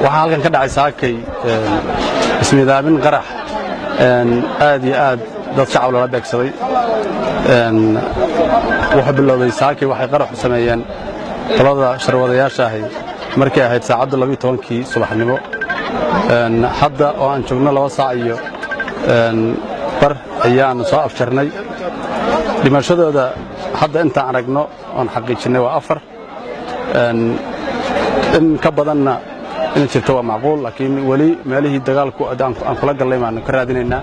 waxaa halkan ka dhacay saakay ismidaabin qarax aad iyo aad dad shacab lala beegsaday wuxuu bilowday saakay waxay qarax u sameeyeen talada sharwadayaasha ahay markay ahayd saacadda 12kii subaxnimo hadda oo aan joogno 2 saac iyo bar ayaan soo afjarnay dhimashadooda hadda intaan aragno oon xaqiijinay waa 4 in ka badanna in jirto waa macquul laakiin wali meelihii dagaalku aan kula galnay maan ka raadinaynaa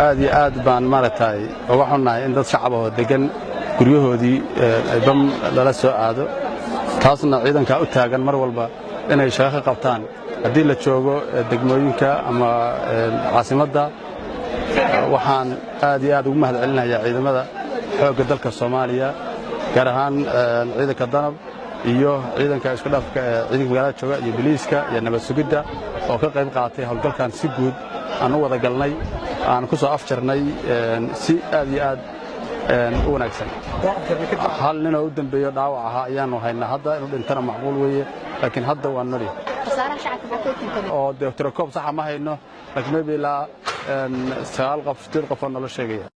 aad iyo aad baan maaragtay uga xunnahay in dad shacab ah oo degan guryahoodii ay bam lala soo aado taasna ciidanka u taagan mar walba inay shaqo ka qabtaan haddii la joogo degmooyinka ama caasimadda waxaan aad iyo aad ugu mahadcelinayaa ciidamada xoogga dalka Soomaaliya gaar ahaan ciidanka danab iyo ciidanka isku dhafka ciidanka magaalada jooga iyo booliiska iyo nabad sugidda oo ka qayb qaatay hawlgalkan si guud aan u wada galnay aan ku soo afjarnay si aad iyo aad u wanaagsan hal nin oo u dambeeyo dhaawac ahaa ayaanu haynaa hadda inuu dhintana macquul weeye laakiin hadda waa nari oo doctor koob sax ma hayno laakiin maybe ilaa 9 qof 10 qof oo nolol sheegaya